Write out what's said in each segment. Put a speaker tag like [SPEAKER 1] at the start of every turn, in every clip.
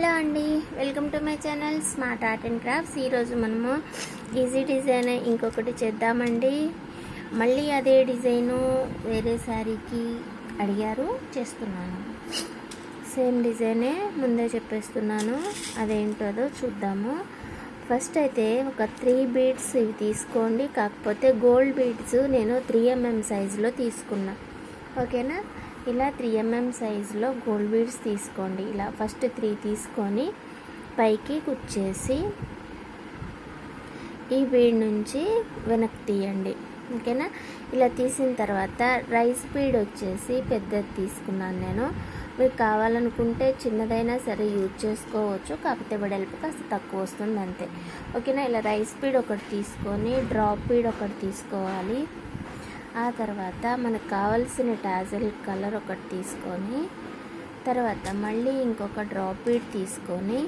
[SPEAKER 1] Hello అండి, welcome to my channel smart art and crafts. ఈరోజు మనము ఈజీ డిజైన్ ఇంకొకటి చేద్దామండి. మళ్ళీ అదే డిజైను వేరే శారీకి అడిగారు, చేస్తున్నాను. సేమ్ డిజైనే ముందే చెప్పేస్తున్నాను, అదేంటో చూద్దాము. ఫస్ట్ అయితే ఒక 3 బీడ్స్ ఇవి తీసుకోండి. కాకపోతే గోల్డ్ బీడ్స్ నేను 3mm సైజులో తీసుకున్నా, ఓకేనా. ఇలా 3mm సైజులో గోల్డ్ బీడ్స్ తీసుకోండి. ఇలా ఫస్ట్ 3 తీసుకొని పైకి కుచ్చేసి ఈ బీడ్ నుంచి వెనక్కి తీయండి, ఓకేనా. ఇలా తీసిన తర్వాత రైస్ బీడ్ వచ్చేసి పెద్దది తీసుకున్నాను నేను. మీకు కావాలనుకుంటే చిన్నదైనా సరే యూజ్ చేసుకోవచ్చు, కాకపోతే వెడల్పు కాస్త తక్కువ వస్తుంది అంతే, ఓకేనా. ఇలా రైస్ బీడ్ ఒకటి తీసుకొని డ్రాప్ బీడ్ ఒకటి తీసుకోవాలి. ఆ తర్వాత మనకు కావాల్సిన టాజల్ కలర్ ఒకటి తీసుకొని తర్వాత మళ్ళీ ఇంకొక డ్రాప్ బీడ్ తీసుకొని,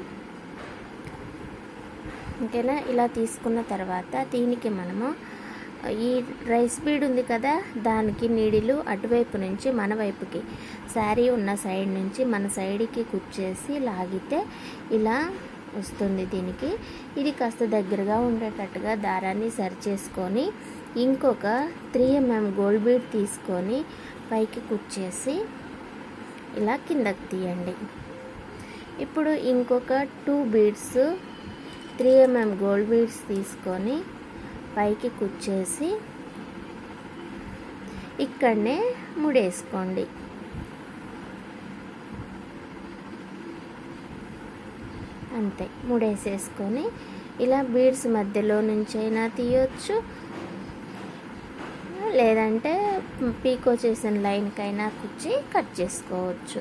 [SPEAKER 1] ఓకేనా. ఇలా తీసుకున్న తర్వాత దీనికి మనము ఈ రైస్ బీడ్ ఉంది కదా, దానికి నీడిలు అటువైపు నుంచి మన వైపుకి, శారీ ఉన్న సైడ్ నుంచి మన సైడ్కి కుచ్చేసి లాగితే ఇలా వస్తుంది. దీనికి ఇది కాస్త దగ్గరగా ఉండేటట్టుగా దారాన్ని సరి చేసుకొని ఇంకొక 3mm గోల్డ్ బీడ్ తీసుకొని పైకి కుచ్చేసి ఇలా కిందకి తీయండి. ఇప్పుడు ఇంకొక 2 బీడ్స్ 3mm గోల్డ్ బీడ్స్ తీసుకొని పైకి కుచ్చేసి ఇక్కడనే ముడేసుకోండి. అంతే, ముడేసేసుకొని ఇలా బీడ్స్ మధ్యలో నుంచి అయినా తీయొచ్చు, లేదంటే పీకో చేసిన లైన్కైనా కుచ్చి కట్ చేసుకోవచ్చు,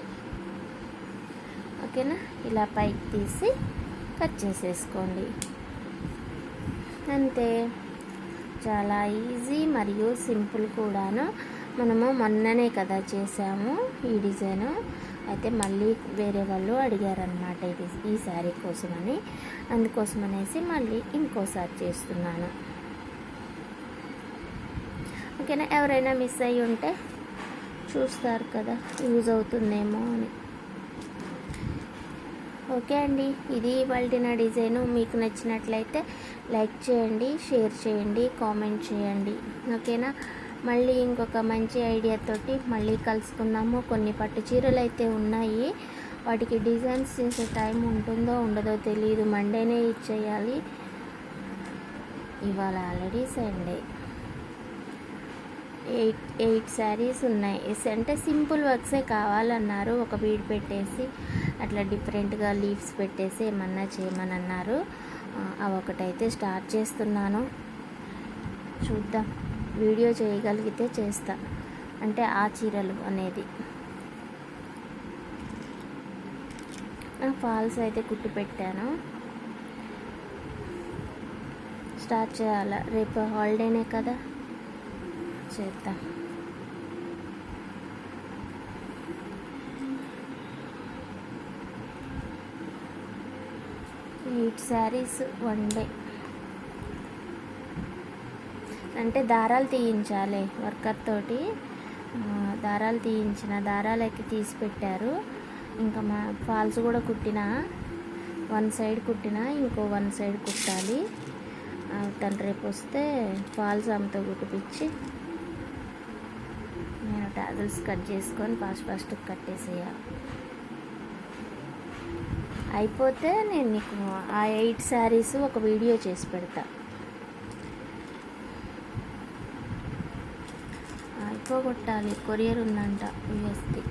[SPEAKER 1] ఓకేనా. ఇలా పైకి తీసి కట్ చేసేసుకోండి, అంతే. చాలా ఈజీ మరియు సింపుల్ కూడాను. మనము మొన్ననే కదా చేసాము ఈ డిజైను, అయితే మళ్ళీ వేరే వాళ్ళు అడిగారనమాట ఈ శారీ కోసమని, అందుకోసమనేసి మళ్ళీ ఇంకోసారి చేస్తున్నాను, ఓకేనా. ఎవరైనా మిస్ అయ్యి ఉంటే చూస్తారు కదా, యూజ్ అవుతుందేమో అని. ఓకే అండి, ఇది ఇవాల్టి నా డిజైను. మీకు నచ్చినట్లయితే లైక్ చేయండి, షేర్ చేయండి, కామెంట్ చేయండి, ఓకేనా. మళ్ళీ ఇంకొక మంచి ఐడియాతోటి మళ్ళీ కలుసుకుందాము. కొన్ని పట్టు చీరలు అయితే ఉన్నాయి, వాటికి డిజైన్స్ చేసే టైం ఉంటుందో ఉండదో తెలియదు, మండేనే ఇచ్చేయాలి. ఇవాళ ఆల్రెడీ సండే. 8 శారీస్ ఉన్నాయి. అంటే సింపుల్ వర్క్సే కావాలన్నారు, ఒక బీడ్ పెట్టేసి అట్లా డిఫరెంట్గా లీవ్స్ పెట్టేసి ఏమన్నా చేయమని అన్నారు. అవి ఒకటైతే స్టార్ట్ చేస్తున్నాను, చూద్దాం. వీడియో చేయగలిగితే చేస్తా, అంటే ఆ చీరలు అనేది. ఫాల్స్ అయితే కుట్టి పెట్టాను, స్టార్ట్ చేయాలా. రేపు హాలిడేనే కదా, చేద్దాం. Eight saris one day. అంటే దారాలు తీయించాలి, వర్కర్ తోటి దారాలు తీయించిన దారాలకి తీసి పెట్టారు. ఇంకా మా ఫాల్స్ కూడా కుట్టిన, 1 సైడ్ కుట్టిన, ఇంకో 1 సైడ్ కుట్టాలి. తను రేపు వస్తే ఫాల్స్ ఆమెతో కుట్టిపించి నేను టాజల్స్ కట్ చేసుకొని ఫాస్ట్ కట్టేసేయాలి. అయిపోతే నేను నీకు ఆ 8 శారీస్ ఒక వీడియో చేసి పెడతా. అయిపోగొట్టాలి, కొరియర్ ఉందంట యూఎస్కి.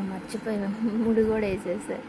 [SPEAKER 1] మర్చిపోయాం, ముడి కూడా వేసేసారు.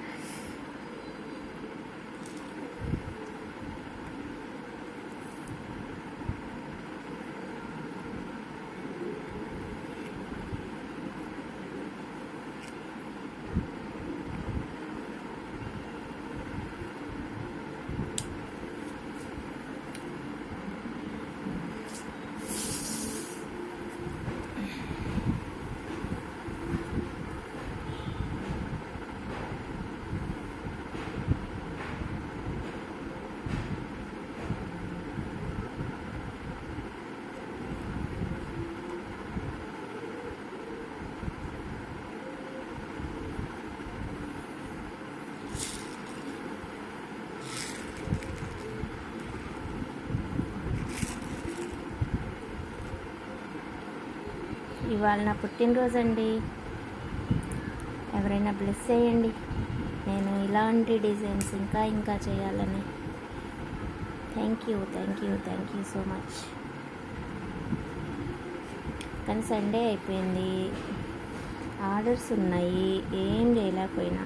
[SPEAKER 1] ఇవాళ నా పుట్టినరోజు అండి. ఎవరైనా బ్లెస్ చేయండి, నేను ఇలాంటి డిజైన్స్ ఇంకా చేయాలని. Thank you so much. కానీ సండే అయిపోయింది, ఆర్డర్స్ ఉన్నాయి, ఏం చేయలేకపోయినా.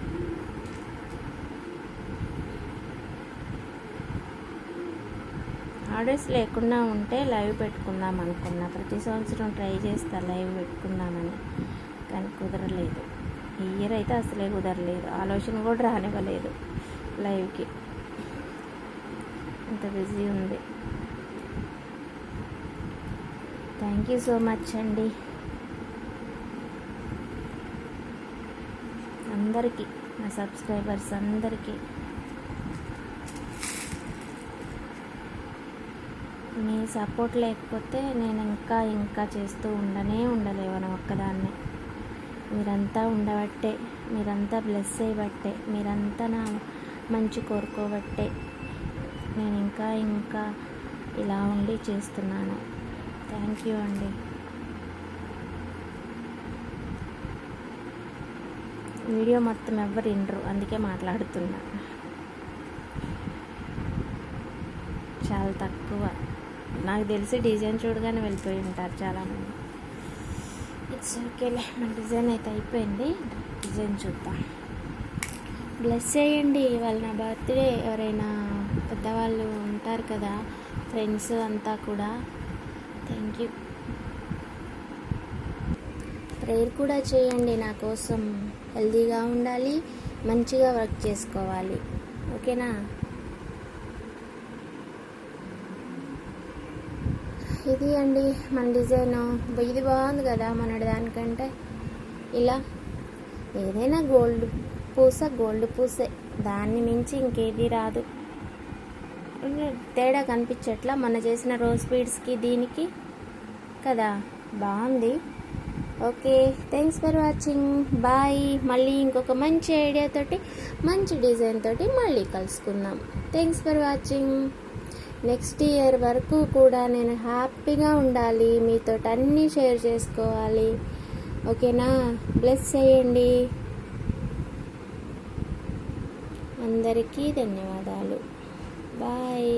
[SPEAKER 1] ఆర్డర్స్ లేకుండా ఉంటే లైవ్ పెట్టుకుందాం అనుకున్నా. ప్రతి సంవత్సరం ట్రై చేస్తా లైవ్ పెట్టుకుందామని, కానీ కుదరలేదు. ఈ ఇయర్ అయితే అసలే కుదరలేదు, ఆలోచన కూడా రానివ్వలేదు లైవ్కి, అంత బిజీ ఉంది. థ్యాంక్ యూ సో మచ్ అండి అందరికీ, నా సబ్స్క్రైబర్స్ అందరికీ. మీ సపోర్ట్ లేకపోతే నేను ఇంకా చేస్తూ ఉండలేవను ఒక్కదాన్నే. మీరంతా ఉండబట్టే, మీరంతా బ్లెస్ చేయబట్టే, మీరంతా నా మంచి కోరుకోబట్టే నేను ఇంకా ఇలా ఉండి చేస్తున్నాను. థ్యాంక్ యూ అండి. వీడియో మొత్తం ఎవ్వరు వినరు, అందుకే మాట్లాడుతున్నా. చాలా తక్కువ, నాకు తెలిసి డిజైన్ చూడగానే వెళ్ళిపోయి ఉంటారు చాలామంది. ఇట్స్ ఓకేలే, మన డిజైన్ అయితే అయిపోయింది. డిజైన్ చూద్దాం. బ్లెస్ చేయండి, వాళ్ళ నా బర్త్డే. ఎవరైనా పెద్దవాళ్ళు ఉంటారు కదా, ఫ్రెండ్స్ అంతా కూడా. Thank you. ప్రేయర్ కూడా చేయండి నా కోసం. హెల్తీగా ఉండాలి, మంచిగా వర్క్ చేసుకోవాలి, ఓకేనా? ఇది అండి మన డిజైన్. ఇది బాగుంది కదా మనడి దానికంటే. ఇలా ఏదైనా గోల్డ్ పూసే, దాన్ని మించి ఇంకేది రాదు. తేడా కనిపించట్లా మన చేసిన రోజ్ బీడ్స్కి దీనికి కదా. బాగుంది. Okay, thanks for watching. Bye. మళ్ళీ ఇంకొక మంచి ఐడియాతోటి, మంచి డిజైన్ తోటి మళ్ళీ కలుసుకుందాం. Thanks for watching. Next year వరకు కూడా నేను హ్యాపీగా ఉండాలి, మీతో అన్నీ షేర్ చేసుకోవాలి, ఓకేనా? బ్లెస్ చేయండి. అందరికీ ధన్యవాదాలు. బాయ్.